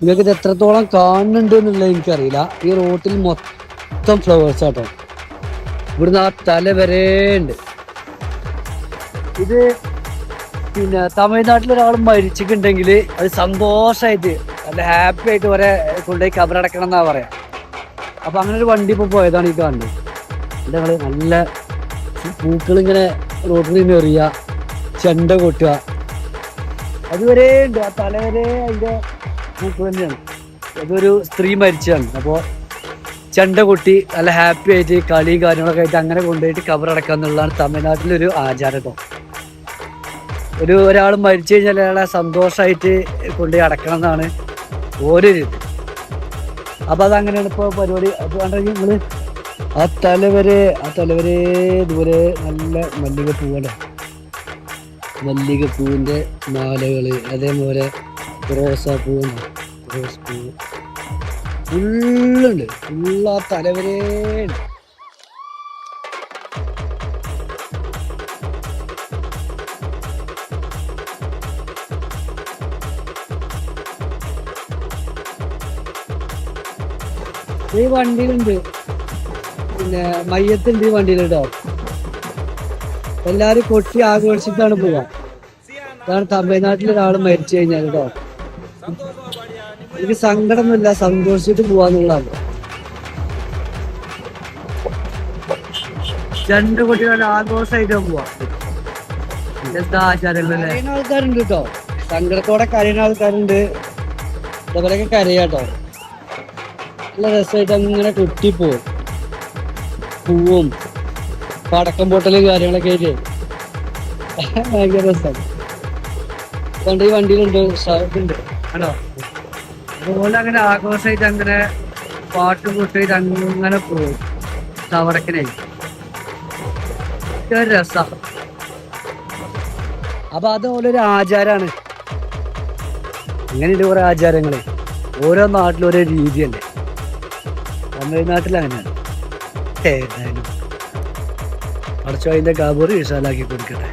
നിങ്ങൾക്ക് ഇത് എത്രത്തോളം കാണുന്നുണ്ട് എന്നുള്ളത് എനിക്കറിയില്ല. ഈ റോട്ടിൽ മൊത്തം ഫ്ലവേഴ്സ് ആട്ടോ. ഇവിടുന്ന് ആ തല വരെ ഉണ്ട്. ഇത് പിന്നെ തമിഴ്നാട്ടിലൊരാൾ മരിച്ചിട്ടുണ്ടെങ്കിൽ അത് സന്തോഷമായിട്ട് നല്ല ഹാപ്പി ആയിട്ട് ഒരേ കൊണ്ടുപോയി കബറടക്കണം എന്നാ പറയാം. അപ്പൊ അങ്ങനെ ഒരു വണ്ടി ഇപ്പൊ പോയതാണ് ഈ കാണുന്നത്. ഞങ്ങള് നല്ല പൂക്കളിങ്ങനെ റോഡിൽ നിന്ന് എറിയുക, ചെണ്ട കൊട്ടുക, അതുവരെ ഉണ്ട്. ആ തലവരെ അതിന്റെ പൂക്കൾ തന്നെയാണ്. അതൊരു സ്ത്രീ മരിച്ചതാണ്. അപ്പോൾ ചെണ്ട കൊട്ടി നല്ല ഹാപ്പി ആയിട്ട് കളിയും കാര്യങ്ങളൊക്കെ ആയിട്ട് അങ്ങനെ കൊണ്ടുപോയിട്ട് കബറടക്കുക എന്നുള്ളതാണ് തമിഴ്നാട്ടിലൊരു ആചാരം കേട്ടോ. ഒരാൾ മരിച്ചു കഴിഞ്ഞാൽ അയാളെ സന്തോഷമായിട്ട് കൊണ്ടുപോയി അടക്കണം എന്നാണ് ഓരോ ഇത്. അപ്പൊ അതങ്ങനെയാണ് ഇപ്പൊ പരിപാടി. അപ്പൊ കണ്ടെങ്കിൽ നിങ്ങള് ആ തലവരെ ഇതുപോലെ നല്ല മല്ലികപ്പൂവല്ലേ, മല്ലികപ്പൂവിന്റെ മാലകള്, അതേപോലെ റോസാപ്പൂവുണ്ട്, റോസ് പൂവ് ഫുള്ളുണ്ട്. ഫുള്ള് ആ തലവരെ ഉണ്ട്. ഈ വണ്ടിയിലുണ്ട്, പിന്നെ മയ്യത്തുണ്ട് ഈ വണ്ടിയിൽ കേട്ടോ. എല്ലാരും കൊട്ടി ആഘോഷിച്ചിട്ടാണ് പോവാ. അതാണ് തമിഴ്നാട്ടിലൊരാൾ മരിച്ചു കഴിഞ്ഞാൽ കേട്ടോ. എനിക്ക് സങ്കടമൊന്നുമില്ല, സന്തോഷിച്ചിട്ട് പോവാന്നുള്ളതാണ്. രണ്ട് കുട്ടികളുടെ ആഘോഷമായിട്ട് പോവാ. എന്താ ആചാരങ്ങളല്ലേ. കരയുന്ന ആൾക്കാരുണ്ട് കേട്ടോ, സങ്കടത്തോടെ കരയുന്ന ആൾക്കാരുണ്ട്. ഇതേപോലെയൊക്കെ കരയാട്ടോ. നല്ല രസമായിട്ട് അങ്ങനെ കൊട്ടിപ്പോവും. പൂവും പടക്കം പൊട്ടലും കാര്യങ്ങളൊക്കെ ആയിട്ട് ഭയങ്കര രസമാണ്. അതുകൊണ്ട് ഈ വണ്ടിയിലുണ്ട്, ഷർട്ടുണ്ട് കേട്ടോ. അതുപോലെ അങ്ങനെ ആഘോഷമായിട്ട് അങ്ങനെ പാട്ടും കൊട്ടായിട്ട് അങ്ങനെ പോകും ചവറക്കിനെ. രസം. അപ്പൊ അതുപോലെ ഒരു ആചാരാണ്. അങ്ങനെയുണ്ട് കുറെ ആചാരങ്ങള്. ഓരോ നാട്ടിലും ഓരോ രീതിയല്ലേ. തമിഴ്നാട്ടിൽ അങ്ങനെയാണ്. ഏതായാലും അടച്ചോ അതിന്റെ കാബൂർ വിശാലാക്കി കൊടുക്കട്ടെ.